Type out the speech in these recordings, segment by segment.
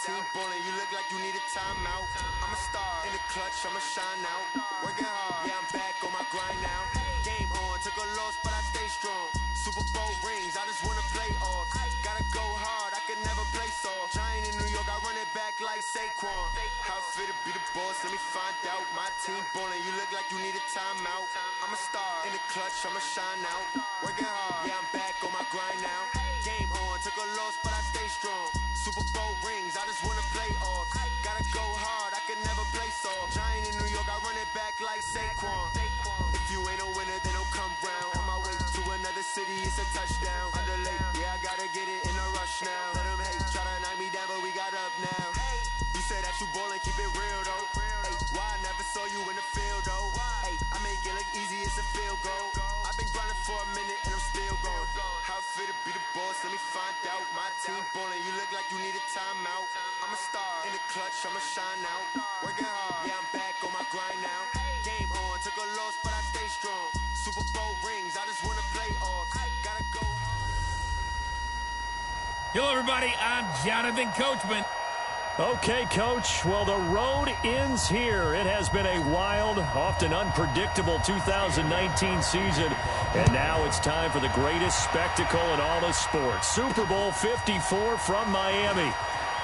team bowling, you look like you need a timeout. I'm a star in the clutch, I'ma shine out. Working hard, yeah, I'm back on my grind now. Game on, took a loss, but I stay strong. Super Bowl rings, I just wanna play off. Gotta go hard, I can never play soft. Giant in New York, I run it back like Saquon. How fit to be the boss, let me find out. My team bowling, you look like you need a timeout. I'm a star in the clutch, I'ma shine out. Working hard, yeah, I'm back on my grind now. Game on, took a loss, but I stay strong. Super Bowl rings, I just wanna play off. Gotta go hard, I can never play soft. Giant in New York, I run it back like Saquon. If you ain't a winner, then don't come round. On my way to another city, it's a touchdown. Underlay, yeah, I gotta get it in a rush now. Let them hate, try to knock me down, but we got up now. You said that you ballin', keep it real though. Hey, why I never saw you in the field though? Hey, I make it look easy, it's a field goal. I've been grinding for a minute and I'm still going. How fit to be the boss, let me find out. My team ballin', you look like you need a timeout. I'm a star in the clutch, I'ma shine out. Working hard, yeah, I'm back on my grind now. Game on, took a loss, but I stay strong. Super Bowl rings, I just wanna play off. Gotta go hard. Hello, everybody. I'm Jonathan Coachman. Okay, Coach. Well, the road ends here. It has been a wild, often unpredictable 2019 season. And now it's time for the greatest spectacle in all of sports. Super Bowl 54 from Miami.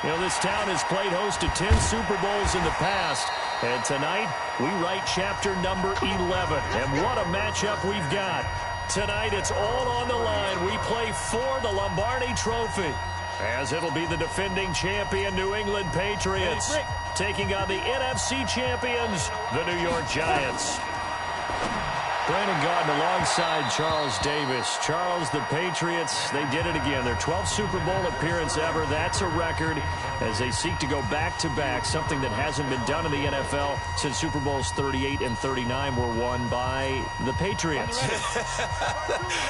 You know, this town has played host to 10 Super Bowls in the past. And tonight, we write chapter number 11. And what a matchup we've got. Tonight, it's all on the line. We play for the Lombardi Trophy, as it'll be the defending champion New England Patriots taking on the NFC champions, the New York Giants. Brandon Gaudin alongside Charles Davis. Charles, the Patriots, they did it again. Their 12th Super Bowl appearance ever. That's a record as they seek to go back-to-back, something that hasn't been done in the NFL since Super Bowls 38 and 39 were won by the Patriots.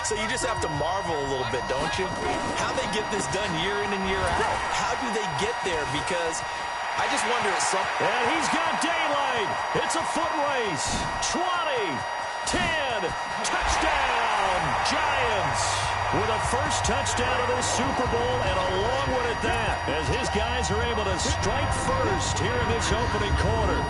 So you just have to marvel a little bit, don't you? How they get this done year in and year out. How do they get there? Because I just wonder at some... And he's got daylight. It's a foot race. 20. 10, touchdown, Giants, with a first touchdown of this Super Bowl, and a long one at that, as his guys are able to strike first here in this opening quarter.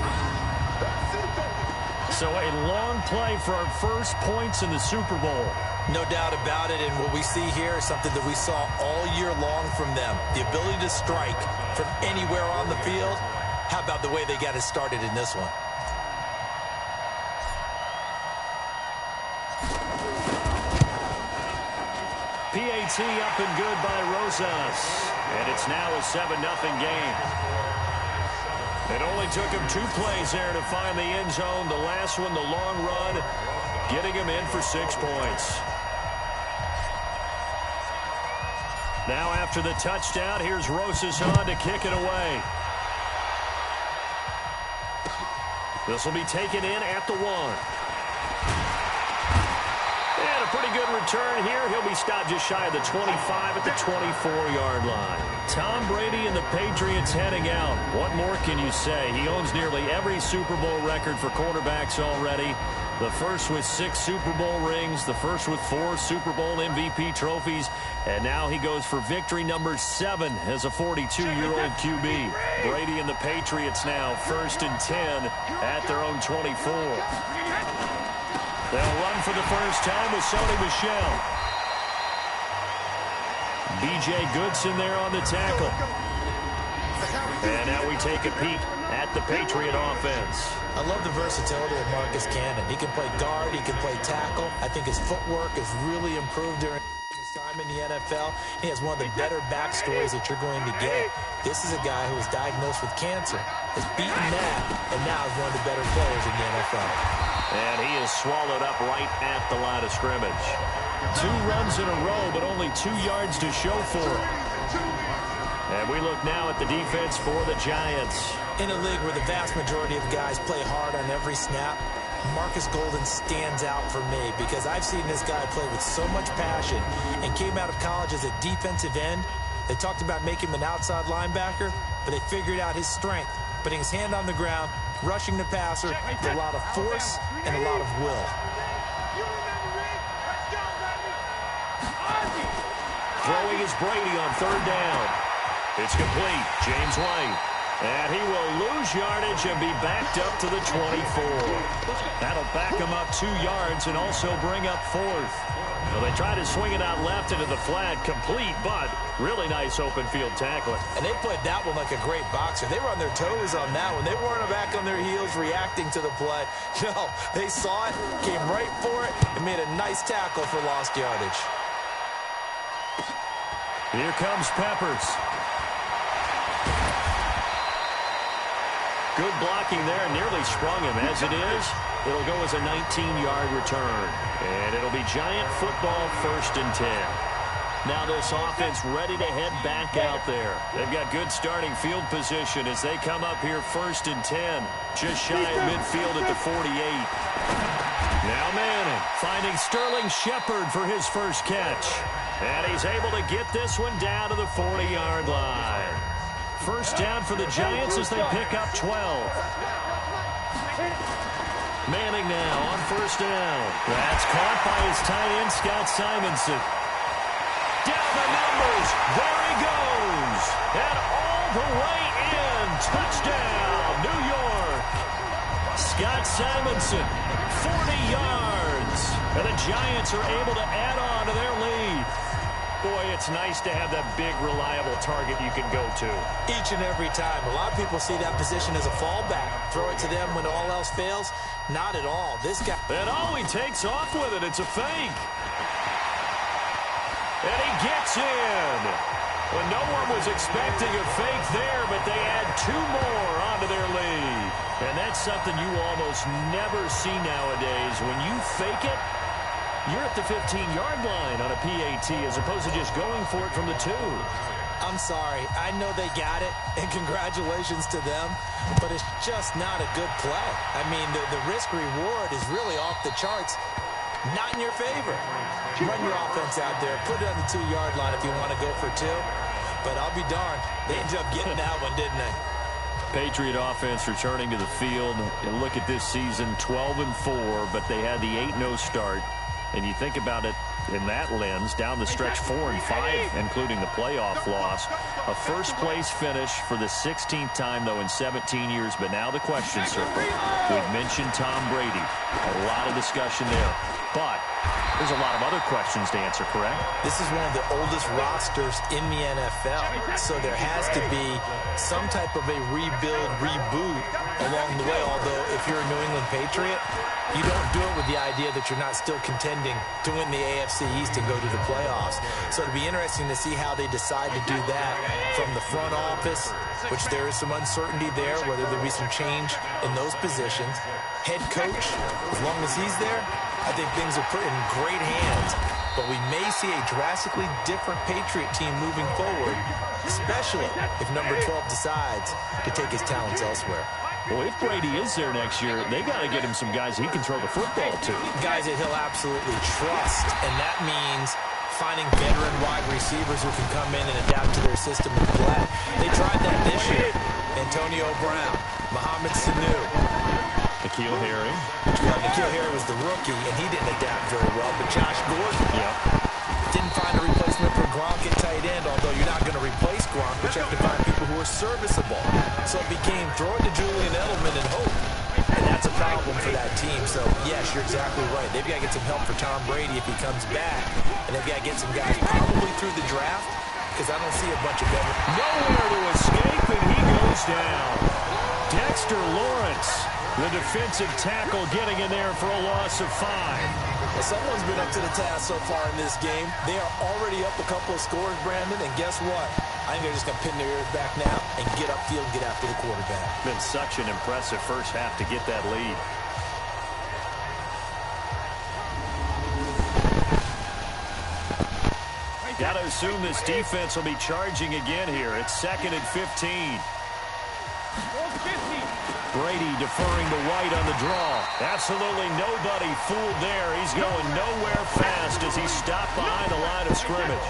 So a long play for our first points in the Super Bowl. No doubt about it, and what we see here is something that we saw all year long from them, the ability to strike from anywhere on the field. How about the way they got it started in this one? PAT up and good by Rosas. And it's now a 7-0 game. It only took him 2 plays there to find the end zone. The last one, the long run, getting him in for 6 points. Now after the touchdown, here's Rosas on to kick it away. This will be taken in at the 1. And a pretty good return here. He'll be stopped just shy of the 25 at the 24-yard line. Tom Brady and the Patriots heading out. What more can you say? He owns nearly every Super Bowl record for quarterbacks already. The first with 6 Super Bowl rings, the first with 4 Super Bowl MVP trophies, and now he goes for victory number 7 as a 42-year-old QB. Brady and the Patriots now 1st and 10 at their own 24. They'll run for the first time with Sony Michel. B.J. Goodson there on the tackle. And now we take a peek at the Patriot offense. I love the versatility of Marcus Cannon. He can play guard, he can play tackle. I think his footwork has really improved during his time in the NFL. He has one of the better backstories that you're going to get. This is a guy who was diagnosed with cancer, has beaten that, and now is one of the better players in the NFL. And he is swallowed up right at the line of scrimmage. 2 runs in a row, but only 2 yards to show for him. And we look now at the defense for the Giants. In a league where the vast majority of guys play hard on every snap, Marcus Golden stands out for me because I've seen this guy play with so much passion and came out of college as a defensive end. They talked about making him an outside linebacker, but they figured out his strength, putting his hand on the ground, rushing the passer with a lot of force and a lot of will. Throwing is Brady on 3rd down. It's complete. James White. And he will lose yardage and be backed up to the 24. That'll back him up 2 yards and also bring up 4th. So they try to swing it out left into the flat, complete, but really nice open field tackling. And they played that one like a great boxer. They were on their toes on that one. They weren't back on their heels reacting to the play. No, they saw it, came right for it, and made a nice tackle for lost yardage. Here comes Peppers. Good blocking there, nearly sprung him. As it is, it'll go as a 19-yard return. And it'll be Giant football, 1st and 10. Now this offense ready to head back out there. They've got good starting field position as they come up here 1st and 10. Just shy of midfield at the 48. Now Manning finding Sterling Shepard for his first catch. And he's able to get this one down to the 40-yard line. First down for the Giants as they pick up 12. Manning now on 1st down. That's caught by his tight end, Scott Simonson. Down the numbers. There he goes. And all the way in. Touchdown, New York. Scott Simonson, 40 yards. And the Giants are able to add on to their lead. Boy, it's nice to have that big, reliable target you can go to. Each and every time. A lot of people see that position as a fallback. Throw it to them when all else fails. Not at all. This guy... And he takes off with it. It's a fake. And he gets in. Well, no one was expecting a fake there, but they add 2 more onto their lead. And that's something you almost never see nowadays. When you fake it, you're at the 15-yard line on a PAT as opposed to just going for it from the 2. I'm sorry. I know they got it, and congratulations to them, but it's just not a good play. I mean, the risk-reward is really off the charts. Not in your favor. Run your offense out there. Put it on the 2-yard line if you want to go for 2. But I'll be darned. They ended up getting that one, didn't they? Patriot offense returning to the field. And look at this season, 12-4, but they had the 8-0 start. And you think about it in that lens, down the stretch 4-5, including the playoff loss. A first-place finish for the 16th time, though, in 17 years. But now the question circle. We've mentioned Tom Brady. A lot of discussion there. But there's a lot of other questions to answer, correct? This is one of the oldest rosters in the NFL. So there has to be some type of a rebuild, reboot along the way. Although if you're a New England Patriot, you don't do it with the idea that you're not still contending to win the AFC East and go to the playoffs. So it'll be interesting to see how they decide to do that from the front office, which there is some uncertainty there, whether there'll be some change in those positions. Head coach, as long as he's there, I think things are put in great hands. But we may see a drastically different Patriot team moving forward, especially if number 12 decides to take his talents elsewhere. Well, if Brady is there next year, they've got to get him some guys he can throw the football to. Guys that he'll absolutely trust, and that means finding veteran wide receivers who can come in and adapt to their system and play. They tried that this year. Antonio Brown, Mohamed Sanu. N'Keal Harry. Well, N'Keal Harry was the rookie, and he didn't adapt very well. But Josh Gordon didn't find a replacement for Gronk at tight end, although you're not going to replace Gronk, but you have to find people who are serviceable. So it became throw it to Julian Edelman and hope. And that's a problem for that team. So, yes, you're exactly right. They've got to get some help for Tom Brady if he comes back. And they've got to get some guys probably through the draft, because I don't see a bunch of them. Nowhere to escape, and he goes down. Dexter Lawrence, the defensive tackle, getting in there for a loss of 5. Well, someone's been up to the task so far in this game. They are already up a couple of scores, Brandon, and guess what? I think they're just going to pin their ears back now and get upfield and get after the quarterback. Been such an impressive first half to get that lead. Got to assume this defense will be charging again here. It's 2nd and 15. Brady deferring to White on the draw. Absolutely nobody fooled there. He's going nowhere fast as he stopped behind the line of scrimmage.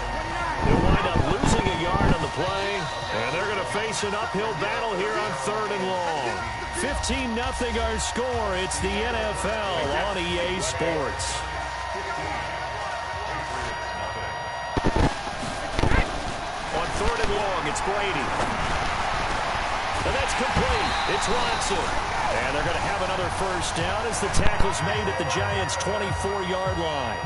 He'll wind up losing a yard on the play, and they're going to face an uphill battle here on 3rd and long. 15-0 our score. It's the NFL on EA Sports. On 3rd and long, It's Brady. And that's complete. It's Watson. And they're going to have another first down as the tackle's made at the Giants' 24-yard line.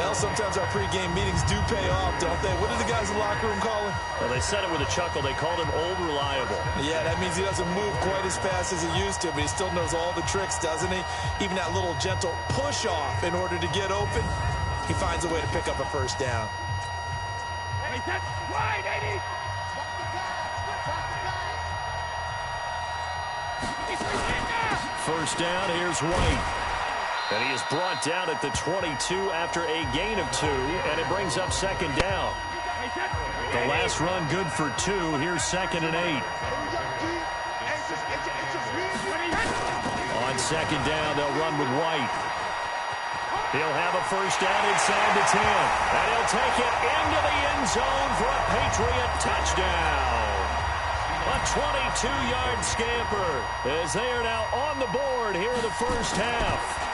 Well, sometimes our pregame meetings do pay off, don't they? What did the guys in the locker room call him? Well, they said it with a chuckle. They called him Old Reliable. Yeah, that means he doesn't move quite as fast as he used to, but he still knows all the tricks, doesn't he? Even that little gentle push-off in order to get open, he finds a way to pick up a first down. Hey, that's right, 80! First down, here's White. And he is brought down at the 22 after a gain of 2, and it brings up second down. The last run good for 2. Here's 2nd and 8. On second down, they'll run with White. He'll have a first down inside the 10. And he'll take it into the end zone for a Patriot touchdown. A 22-yard scamper as they are now on the board here in the first half.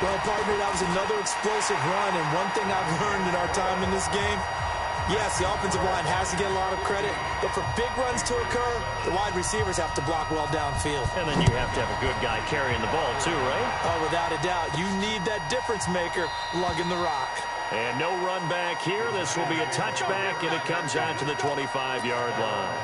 Well, partner, that was another explosive run, and one thing I've learned in our time in this game, yes, the offensive line has to get a lot of credit, but for big runs to occur, the wide receivers have to block well downfield. And then you have to have a good guy carrying the ball too, right? Oh, without a doubt. You need that difference maker lugging the rock. And no run back here. This will be a touchback, and it comes out to the 25-yard line.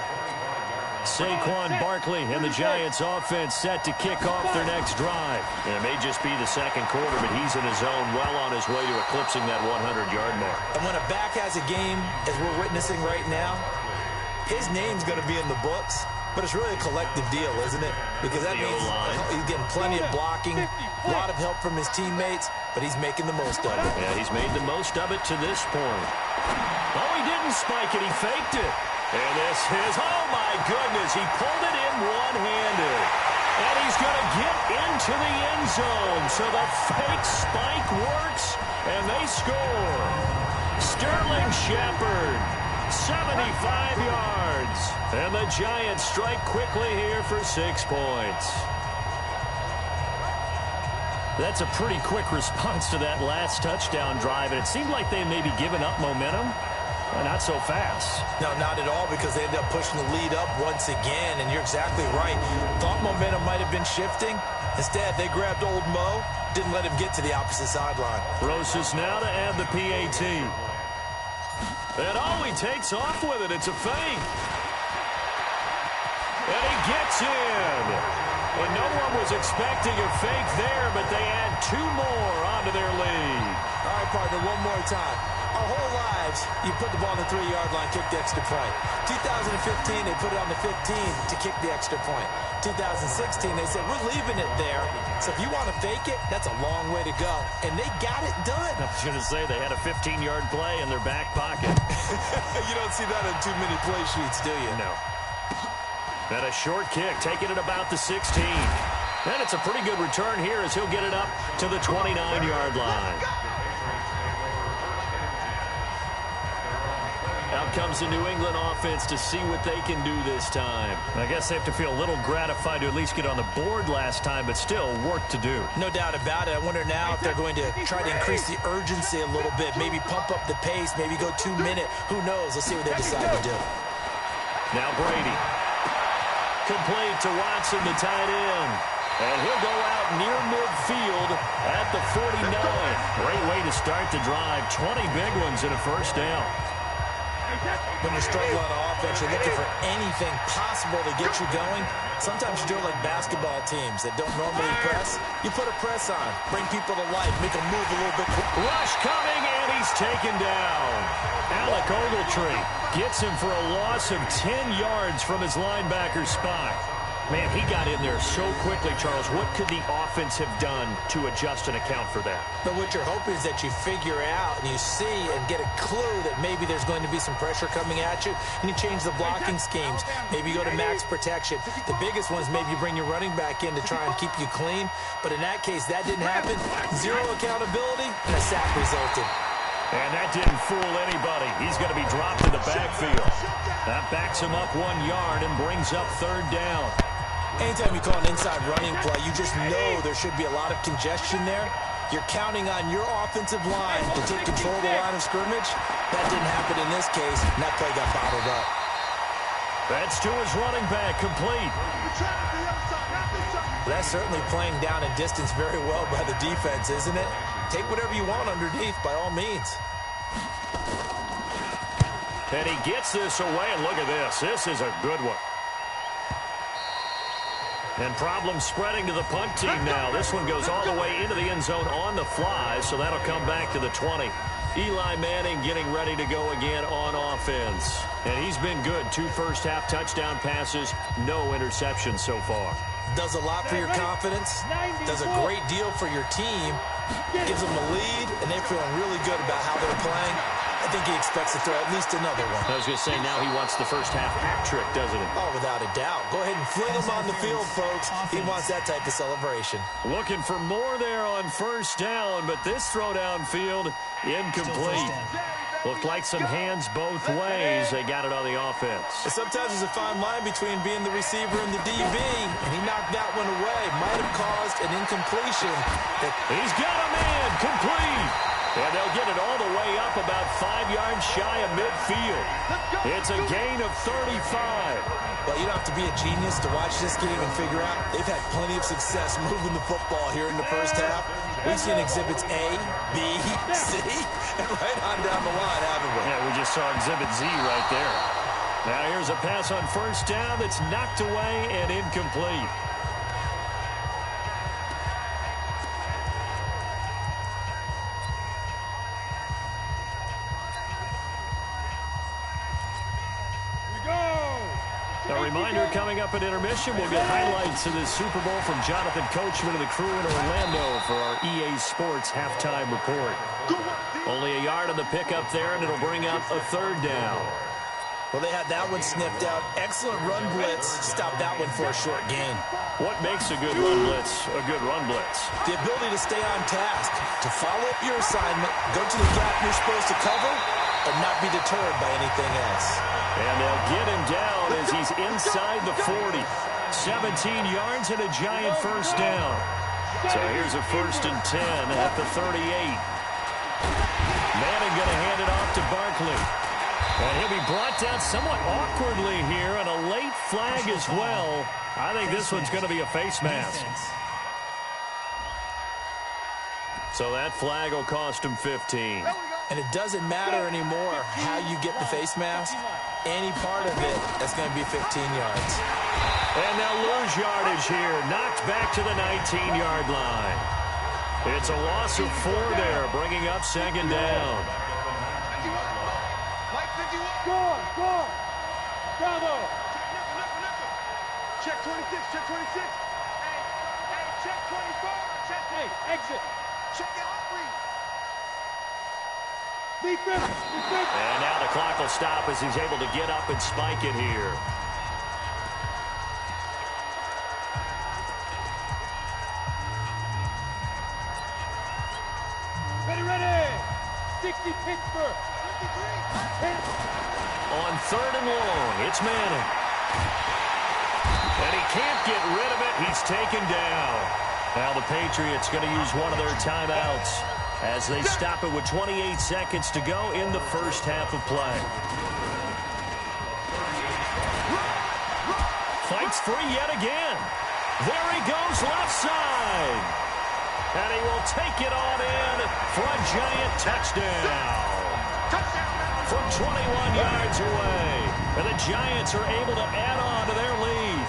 Saquon Barkley and the Giants offense set to kick off their next drive. And it may just be the second quarter, but he's in his zone, well on his way to eclipsing that 100-yard mark. And when a back has a game, as we're witnessing right now, his name's going to be in the books, but it's really a collective deal, isn't it? Because that means he's getting plenty of blocking, a lot of help from his teammates, but he's making the most of it. Yeah, he's made the most of it to this point. Oh, he didn't spike it. He faked it. And this is, oh my goodness, he pulled it in one-handed. And he's going to get into the end zone. So the fake spike works, and they score. Sterling Shepard, 75 yards. And the Giants strike quickly here for 6 points. That's a pretty quick response to that last touchdown drive, and it seemed like they may be giving up momentum. Not so fast. No, not at all, because they ended up pushing the lead up once again, and you're exactly right. Thought momentum might have been shifting. Instead, they grabbed old Mo, didn't let him get to the opposite sideline. Broses now to add the PAT. And oh, he takes off with it. It's a fake. And he gets in. And no one was expecting a fake there, but they add 2 more onto their lead. All right, partner, one more time. Our whole lives, you put the ball on the 3-yard line, kick the extra point. 2015, they put it on the 15 to kick the extra point. 2016, they said, we're leaving it there. So if you want to fake it, that's a long way to go. And they got it done. I was going to say, they had a 15-yard play in their back pocket. You don't see that on too many play sheets, do you? No. And a short kick, taking it about the 16. And it's a pretty good return here as he'll get it up to the 29-yard line. Out comes the New England offense to see what they can do this time. I guess they have to feel a little gratified to at least get on the board last time, but still work to do. No doubt about it. I wonder now if they're going to try to increase the urgency a little bit, maybe pump up the pace, maybe go 2-minute. Who knows? Let's see what they decide to do. Now Brady. Complete to Watson, the tight end. And he'll go out near midfield at the 49. Great way to start the drive. 20 big ones and a first down. When you're struggling on offense, you're looking for anything possible to get you going. Sometimes you do it like basketball teams that don't normally press. You put a press on, bring people to life, make them move a little bit quicker. Rush coming, and he's taken down. Alec Ogletree gets him for a loss of 10 yards from his linebacker spot. Man, he got in there so quickly, Charles. What could the offense have done to adjust and account for that? But what you're hoping is that you figure out and you see and get a clue that maybe there's going to be some pressure coming at you, and you change the blocking schemes. Maybe you go to max protection. The biggest one is maybe you bring your running back in to try and keep you clean. But in that case, that didn't happen. Zero accountability, and a sack resulted. And that didn't fool anybody. He's going to be dropped to the backfield. That backs him up 1 yard and brings up 3rd down. Anytime you call an inside running play, you just know there should be a lot of congestion there. You're counting on your offensive line to take control of the line of scrimmage. That didn't happen in this case, and that play got bottled up. That's to his running back, complete. That's certainly playing down and distance very well by the defense, isn't it? Take whatever you want underneath, by all means. And he gets this away, and look at this. This is a good one. And problems spreading to the punt team now. This one goes all the way into the end zone on the fly, so that'll come back to the 20. Eli Manning getting ready to go again on offense. And he's been good. 2 first-half touchdown passes, no interceptions so far. Does a lot for your confidence, does a great deal for your team, gives them a lead, and they're feeling really good about how they're playing. I think he expects to throw at least another one. I was going to say, now he wants the first-half hat trick, doesn't he? Oh, without a doubt. Go ahead and fling him on the field, folks. He wants that type of celebration. Looking for more there on first down, but this throw downfield, incomplete. Looked like some hands both ways. They got it on the offense. Sometimes there's a fine line between being the receiver and the DB, and he knocked that one away. Might have caused an incompletion. He's got a man complete. And they'll get it all the way up about 5 yards shy of midfield. It's a gain of 35. Well, you don't have to be a genius to watch this game and figure out they've had plenty of success moving the football here in the first half. We've seen exhibits A, B, C, and right on down the line, haven't we? Yeah, we just saw exhibit Z right there. Now here's a pass on first down that's knocked away and incomplete. A reminder coming up at intermission, we'll get highlights of this Super Bowl from Jonathan Coachman and the crew in Orlando for our EA Sports halftime report. Only a yard on the pickup there, and it'll bring up a third down. Well, they had that one sniffed out. Excellent run blitz. Stop that one for a short gain. What makes a good run blitz a good run blitz? The ability to stay on task, to follow up your assignment, go to the gap you're supposed to cover, and not be deterred by anything else. And they'll get him down as he's inside the 40. 17 yards and a giant first down. So here's a 1st and 10 at the 38. Manning going to hand it off to Barkley. And he'll be brought down somewhat awkwardly here, and a late flag as well. I think this one's going to be a face mask. So that flag will cost him 15. And it doesn't matter anymore how you get the face mask. Any part of it, that's going to be 15 yards. And they'll lose yardage here. Knocked back to the 19-yard line. It's a loss of 4 there, bringing up 2nd down. Score! Bravo! Check 26, check 26. Hey, check 24. Check, hey, exit. Check it out, defense. And now the clock will stop as he's able to get up and spike it here. Ready. 60 Pittsburgh. 53. On 3rd and long, it's Manning. And he can't get rid of it. He's taken down. Now the Patriots going to use one of their timeouts as they stop it with 28 seconds to go in the first half of play. Fights free yet again. There he goes left side. And he will take it on in for a giant touchdown. From 21 yards away. And the Giants are able to add on to their lead.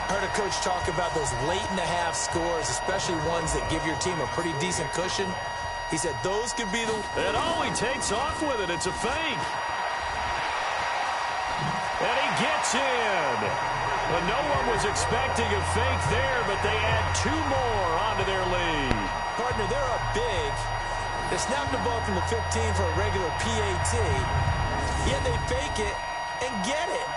Heard a coach talk about those late-in-the-half scores, especially ones that give your team a pretty decent cushion. He said those could be the... And he takes off with it. It's a fake. And he gets in. Well, no one was expecting a fake there, but they add 2 more onto their lead. Partner, they're up big. They snap the ball from the 15 for a regular PAT, yet they fake it and get it.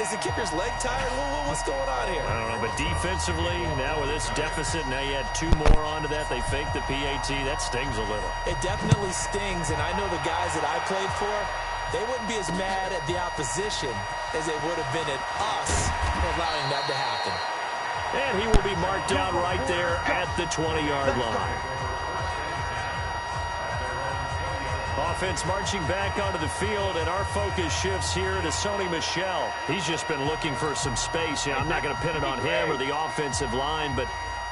Is the kicker's leg tired? What's going on here? I don't know, but defensively, now with this deficit, now you add 2 more onto that. They fake the PAT. That stings a little. It definitely stings, and I know the guys that I played for, they wouldn't be as mad at the opposition as they would have been at us for allowing that to happen. And he will be marked down right there at the 20-yard line. offense marching back onto the field, and our focus shifts here to Sony Michel. He's just been looking for some space. Yeah, I'm not going to pin it on him or the offensive line, but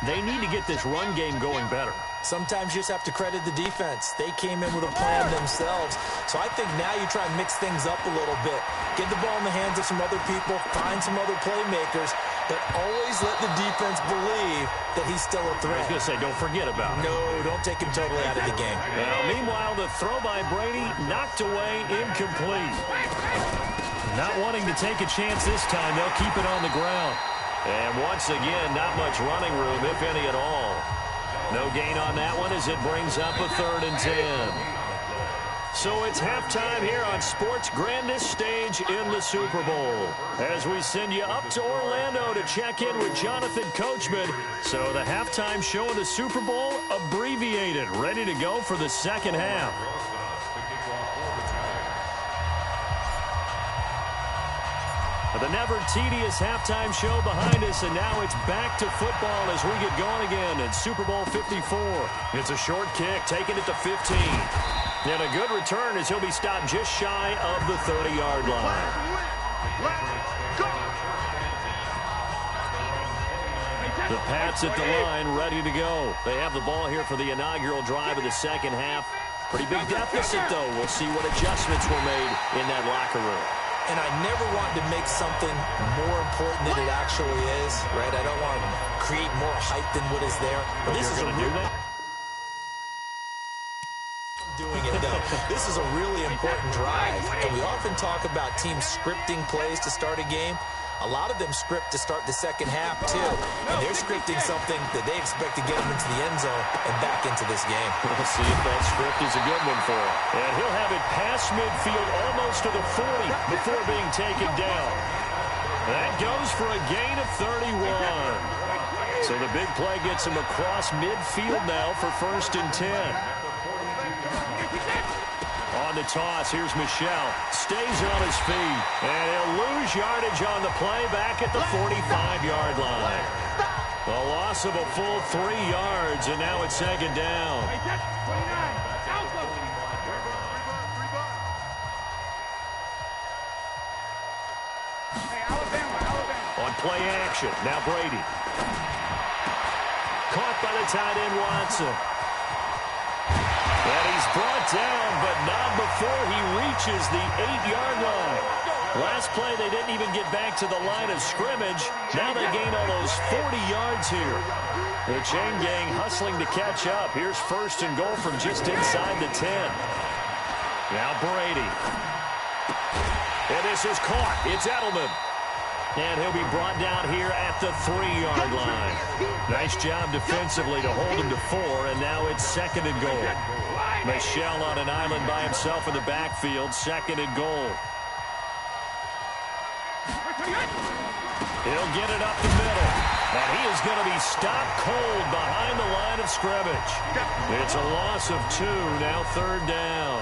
they need to get this run game going better. Sometimes you just have to credit the defense. They came in with a plan themselves. So I think now you try and mix things up a little bit. Get the ball in the hands of some other people, find some other playmakers, but always let the defense believe that he's still a threat. I was going to say, don't forget about it. No, don't take him totally out of the game. Well, meanwhile, the throw by Brady knocked away, incomplete. Not wanting to take a chance this time, they'll keep it on the ground. And once again, not much running room, if any at all. No gain on that one as it brings up a 3rd and 10. So it's halftime here on sports' grandest stage in the Super Bowl. As we send you up to Orlando to check in with Jonathan Coachman. So the halftime show of the Super Bowl abbreviated, ready to go for the second half. The never-tedious halftime show behind us, and now it's back to football as we get going again in Super Bowl 54. It's a short kick, taking it to 15. And a good return as he'll be stopped just shy of the 30-yard line. The Pats at the line, ready to go. They have the ball here for the inaugural drive of the second half. Pretty big deficit, though. We'll see what adjustments were made in that locker room. And I never want to make something more important than it actually is, right? I don't want to create more hype than what is there. But this is going to do that? Doing it, though. This is a really important drive. And we often talk about teams scripting plays to start a game. A lot of them script to start the second half, too. And they're scripting something that they expect to get them into the end zone and back into this game. We'll see if that script is a good one for him. And he'll have it past midfield almost to the 40 before being taken down. That goes for a gain of 31. So the big play gets him across midfield now for 1st and 10. On the toss, here's Michel. Stays on his feet. And he'll lose yardage on the play back at the 45-yard line. A loss of a full 3 yards, and now it's 2nd down. On play action, now Brady. Caught by the tight end, Watson. And he's brought down, but not before he reaches the 8-yard line. Last play, they didn't even get back to the line of scrimmage. Now they gain almost 40 yards here. The chain gang hustling to catch up. Here's 1st and goal from just inside the 10. Now Brady. And this is caught. It's Edelman. And he'll be brought down here at the 3-yard line. Nice job defensively to hold him to 4, and now it's 2nd and goal. Michel on an island by himself in the backfield, 2nd and goal. He'll get it up the middle, and he is going to be stopped cold behind the line of scrimmage. It's a loss of 2, now 3rd down.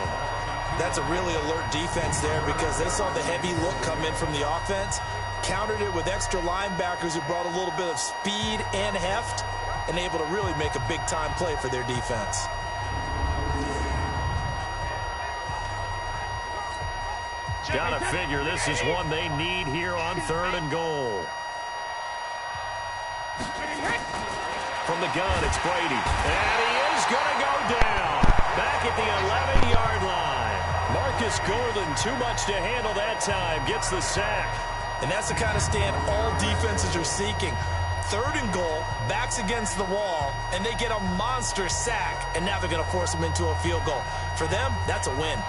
That's a really alert defense there because they saw the heavy look come in from the offense, countered it with extra linebackers who brought a little bit of speed and heft, and able to really make a big-time play for their defense. Gotta figure this is one they need here on 3rd and goal. From the gun, it's Brady. And he is going to go down. Back at the 11-yard line. Marcus Golden, too much to handle that time, gets the sack. And that's the kind of stand all defenses are seeking. 3rd and goal, backs against the wall, and they get a monster sack, and now they're going to force them into a field goal. For them, that's a win.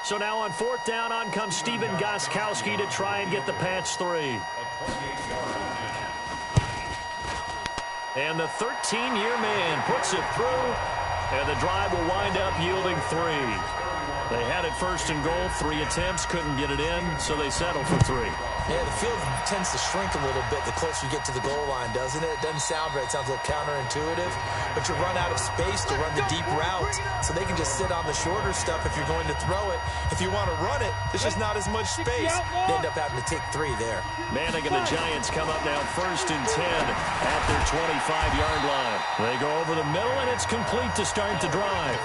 So now on 4th down, on comes Steven Gostkowski to try and get the Pats 3. And the 13-year man puts it through, and the drive will wind up yielding 3. They had it first and goal, 3 attempts, couldn't get it in, so they settle for 3. Yeah, the field tends to shrink a little bit the closer you get to the goal line, doesn't it? It doesn't sound right. It sounds a little counterintuitive. But you run out of space to run the deep routes, so they can just sit on the shorter stuff if you're going to throw it. If you want to run it, there's just not as much space. They end up having to take 3 there. Manning and the Giants come up now first and 10 at their 25-yard line. They go over the middle, and it's complete to start the drive.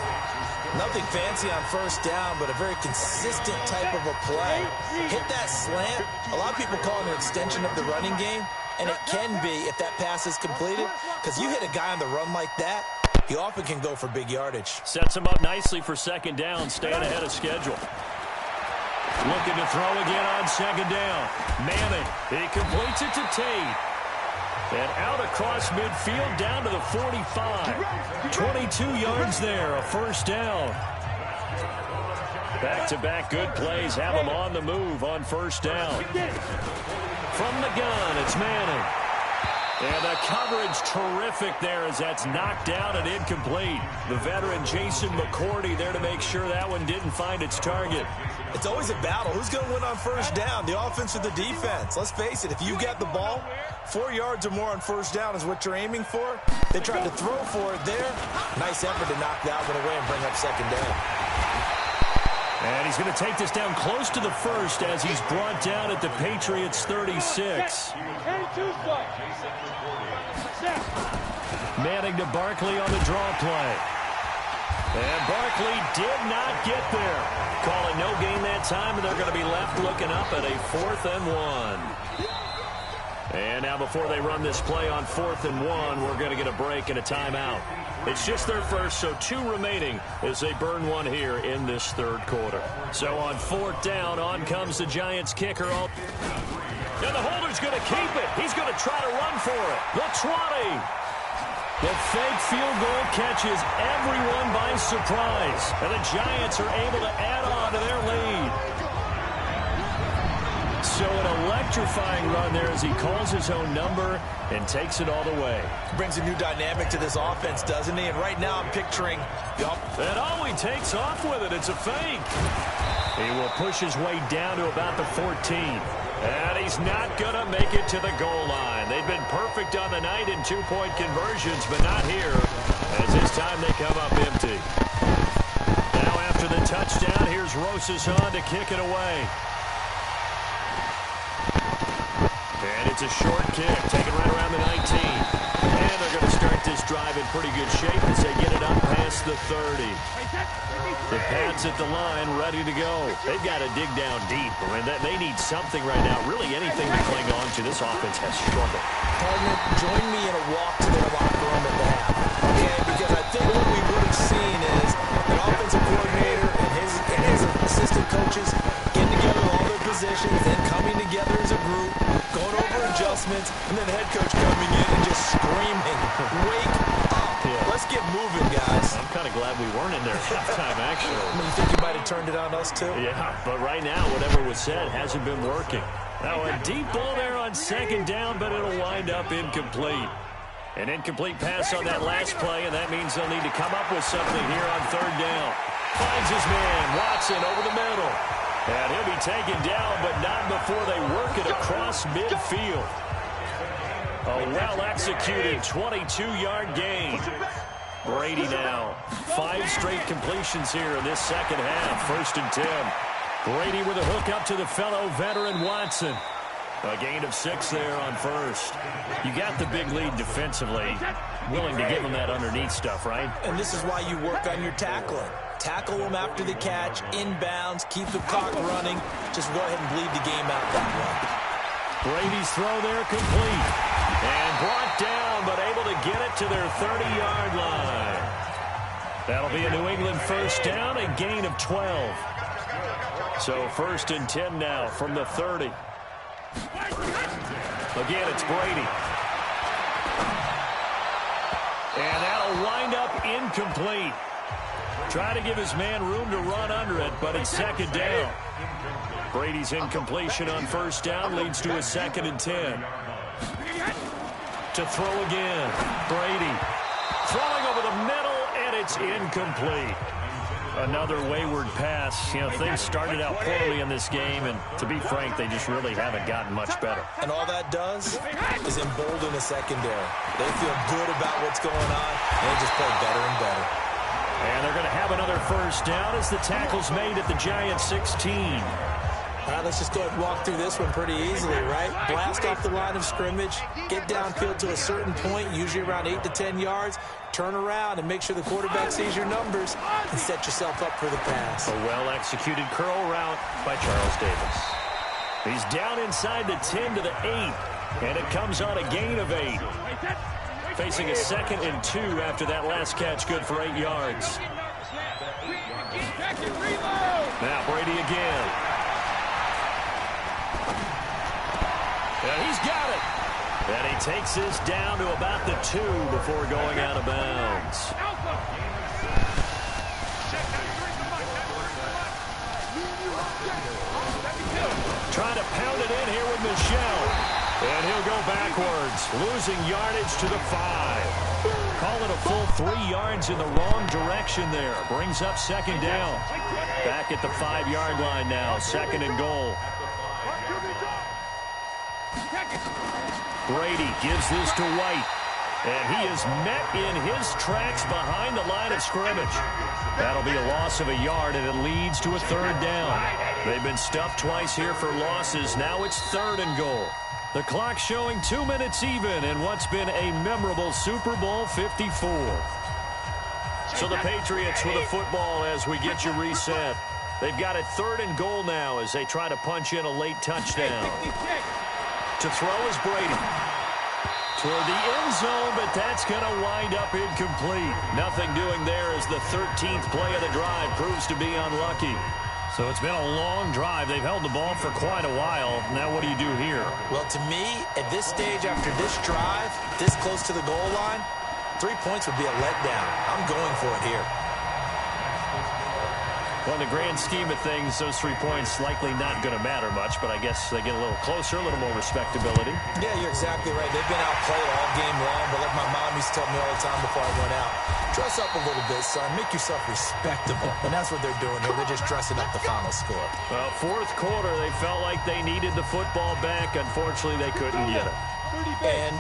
Nothing fancy on first down, but a very consistent type of a play. Hit that slant. A lot of people call it an extension of the running game, and it can be if that pass is completed, because you hit a guy on the run like that, he often can go for big yardage. Sets him up nicely for second down, staying ahead of schedule. Looking to throw again on second down. Manning, he completes it to Tate. And out across midfield down to the 45. 22 yards there, a first down. Back-to-back good plays have them on the move on first down. From the gun, it's Manning. And the coverage terrific there as that's knocked down and incomplete. The veteran Jason McCourty there to make sure that one didn't find its target. It's always a battle. Who's going to win on first down, the offense or the defense? Let's face it, if you get the ball, 4 yards or more on first down is what you're aiming for. They tried to throw for it there. Nice effort to knock that one away and bring up second down. And he's going to take this down close to the first as he's brought down at the Patriots' 36. Manning to Barkley on the draw play. And Barkley did not get there. Call it no gain that time, and they're going to be left looking up at a 4th and 1. And now before they run this play on 4th and 1, we're going to get a break and a timeout. It's just their first, so 2 remaining as they burn 1 here in this third quarter. So on 4th down, on comes the Giants kicker. And the holder's going to keep it. He's going to try to run for it. The 20. The fake field goal catches everyone by surprise. And the Giants are able to add on to their lead. So an electrifying run there as he calls his own number and takes it all the way. Brings a new dynamic to this offense, doesn't he? And right now I'm picturing... And oh, he takes off with it. It's a fake. He will push his way down to about the 14. And he's not going to make it to the goal line. They've been perfect on the night in 2-point conversions, but not here, as this time they come up empty. Now after the touchdown, here's Rosas on to kick it away. And it's a short kick, taken right around the 19. And they're going to start this drive in pretty good shape as they get it up past the 30. The Pats at the line, ready to go. They've got to dig down deep. I mean, they need something right now, really anything to cling on to. This offense has struggled. Partner, join me in a walk to their locker room at the half. Okay, because I think what we would have seen is an offensive coordinator and his assistant coaches getting together all their positions, then coming together as a group, going over adjustments, and then the head coach coming in and just screaming, wake up. Yeah. Let's get moving, guys. I'm kind of glad we weren't in there at halftime, actually. You think you might have turned it on us, too? Yeah, but right now, whatever was said hasn't been working. Now, a deep ball there on second down, but it'll wind up incomplete. An incomplete pass on that last play, and that means they'll need to come up with something here on third down. Finds his man, Watson, over the middle. And he'll be taken down, but not before they work it across midfield. A well-executed 22-yard gain. Brady now. 5 straight completions here in this second half. 1st and 10. Brady with a hook up to the fellow veteran Watson. A gain of 6 there on first. You got the big lead defensively. Willing to give them that underneath stuff, right? And this is why you work on your tackling. Tackle them after the catch, inbounds, keep the clock running. Just go ahead and bleed the game out that way. Brady's throw there complete. And brought down, but able to get it to their 30-yard line. That'll be a New England first down, a gain of 12. So 1st and 10 now from the 30. Again, it's Brady. And that'll wind up incomplete. Try to give his man room to run under it, but it's second down. Brady's incompletion on first down leads to a 2nd and 10. To throw again. Brady throwing over the middle, and it's incomplete. Another wayward pass. You know, things started out poorly in this game, and to be frank, they just really haven't gotten much better. And all that does is embolden the secondary. They feel good about what's going on, and they just play better and better. And they're going to have another first down as the tackle's made at the Giants 16. All right, let's just go ahead and walk through this one pretty easily, right? Blast off the line of scrimmage, get downfield to a certain point, usually around 8 to 10 yards, turn around and make sure the quarterback sees your numbers and set yourself up for the pass. A well-executed curl route by Charles Davis. He's down inside the 10 to the 8, and it comes on a gain of 8. Facing a 2nd and 2 after that last catch, good for 8 yards. Now Brady again. And he's got it. And he takes this down to about the 2 before going out of bounds. Trying to pound it in here with Michel. And he'll go backwards, losing yardage to the 5. Call it a full 3 yards in the wrong direction there. Brings up 2nd down. Back at the 5-yard line now, 2nd and goal. Brady gives this to White. And he is met in his tracks behind the line of scrimmage. That'll be a loss of a yard, and it leads to a 3rd down. They've been stuffed twice here for losses. Now it's 3rd and goal. The clock showing 2 minutes even in what's been a memorable Super Bowl 54. So the Patriots with a football as we get you reset. They've got it 3rd and goal now as they try to punch in a late touchdown. To throw is Brady. Toward the end zone, but that's going to wind up incomplete. Nothing doing there as the 13th play of the drive proves to be unlucky. So it's been a long drive. They've held the ball for quite a while. Now what do you do here? Well, to me, at this stage after this drive, this close to the goal line, 3 points would be a letdown. I'm going for it here. Well, in the grand scheme of things, those 3 points likely not going to matter much, but I guess they get a little closer, a little more respectability. Yeah, you're exactly right. They've been outplayed all game long, but like my mom used to tell me all the time before I went out, dress up a little bit, son. Make yourself respectable. And that's what they're doing here. They're just dressing up the final score. Well, 4th quarter, they felt like they needed the football back. Unfortunately, they couldn't get it. And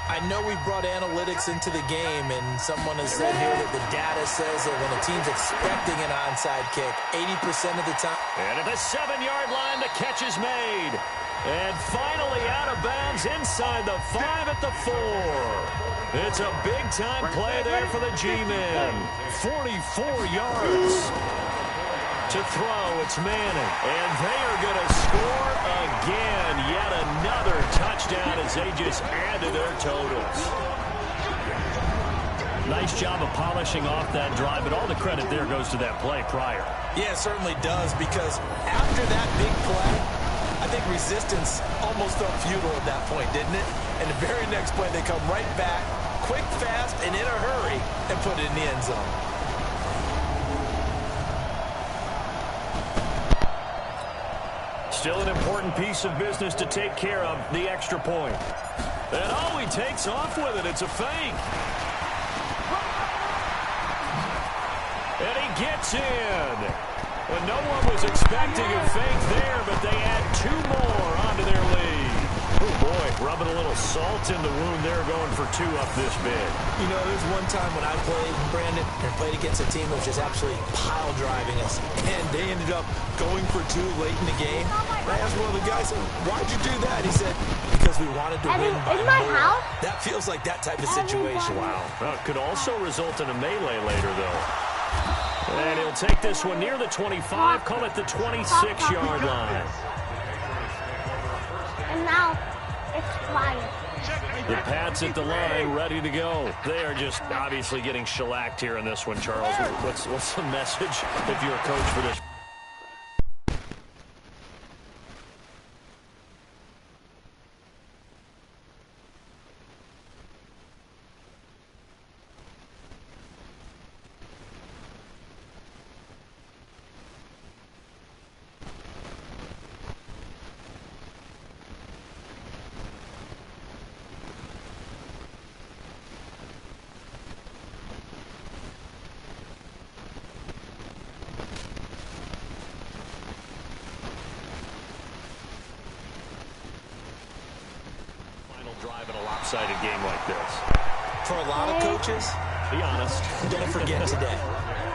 I know we brought analytics into the game, and someone has said here that the data says that when a team's expecting an onside kick, 80% of the time. And at the 7-yard line, the catch is made. And finally out of bounds inside the 5 at the 4. It's a big-time play there for the G-men. 44 yards. To throw, it's Manning. And they are going to score again. Yet another touchdown as they just add to their totals. Nice job of polishing off that drive, but all the credit there goes to that play prior. Yeah, it certainly does, because after that big play, I think resistance almost felt futile at that point, didn't it? And the very next play, they come right back, quick, fast, and in a hurry, and put it in the end zone. Still an important piece of business to take care of, the extra point. And oh, he takes off with it. It's a fake. And he gets in. And no one was expecting a fake there, but they add 2 more onto their lead. Oh, boy, rubbing a little salt in the wound there, going for 2 up this big. You know, there's one time when I played, Brandon, and played against a team that was just absolutely pile driving us, and they ended up going for 2 late in the game. And I asked one of the guys, why'd you do that? He said, because we wanted to win by more. That feels like that type of situation. Wow. Well, it could also result in a melee later, though. And he'll take this one near the 25, call it the 26-yard line. And now it's quiet. The Pats at the line, ready to go. They are just obviously getting shellacked here in this one, Charles. What's the message if you're a coach for this? one-sided game like this? For a lot of coaches, Be honest. don't forget today.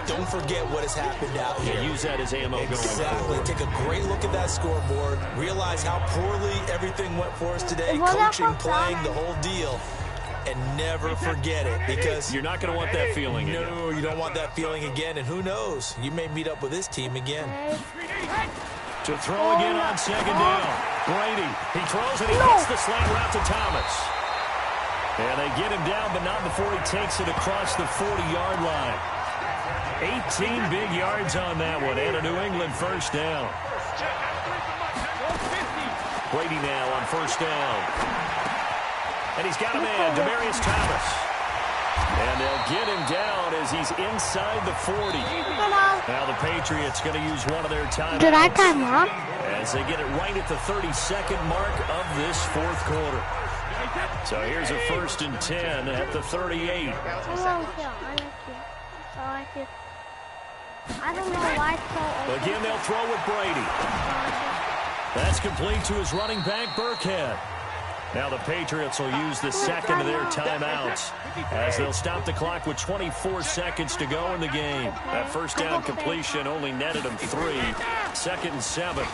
Don't forget what has happened out here. Use that as ammo going Exactly. forward. Take a great look at that scoreboard. Realize how poorly everything went for us today. Well, Coaching, playing, the whole deal. And never forget it, because You're not going to want that feeling again. no, you don't want that feeling again. And who knows? You may meet up with this team again. To throw again on second down. Brady, he throws and he gets the slant route to Thomas. And they get him down, but not before he takes it across the 40-yard line. 18 big yards on that one, and a New England first down. Brady now on first down. And he's got a man, Demaryius Thomas. And they'll get him down as he's inside the 40. Now the Patriots going to use one of their timeouts. Did I time up? As they get it right at the 32nd mark of this fourth quarter. So here's a 1st and 10 at the 38. I don't know why it's so open. Again, they'll throw with Brady. That's complete to his running back, Burkhead. Now the Patriots will use the second of their timeouts as they'll stop the clock with 24 seconds to go in the game. That first down completion only netted him 3. 2nd and 7.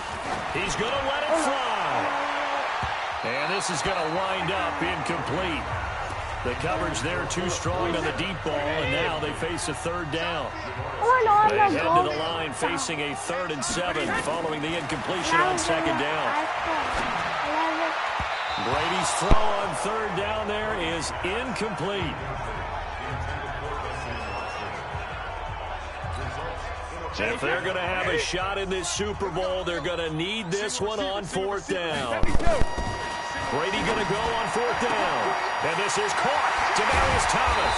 He's going to let it fly. And this is going to wind up incomplete. The coverage there too strong on the deep ball, and now they face a 3rd down. They head to the line facing a 3rd and 7 following the incompletion on 2nd down. Brady's throw on 3rd down there is incomplete. If they're going to have a shot in this Super Bowl, they're going to need this one on 4th down. Brady going to go on 4th down. And this is caught. Demaryius Thomas.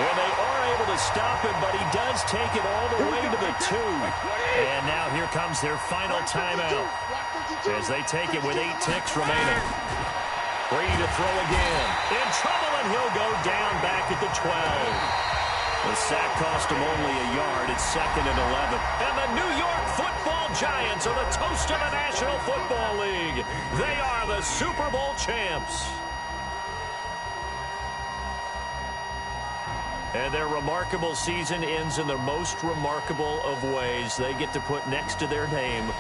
And they are able to stop him, but he does take it all the way to the 2. And now here comes their final timeout as they take it with 8 ticks remaining. Brady to throw again. In trouble, and he'll go down back at the 12. The sack cost him only a yard. It's 2nd and 11. And the New York Football Giants are the toast of the National Football League. They are the Super Bowl champs. And their remarkable season ends in the most remarkable of ways. They get to put next to their name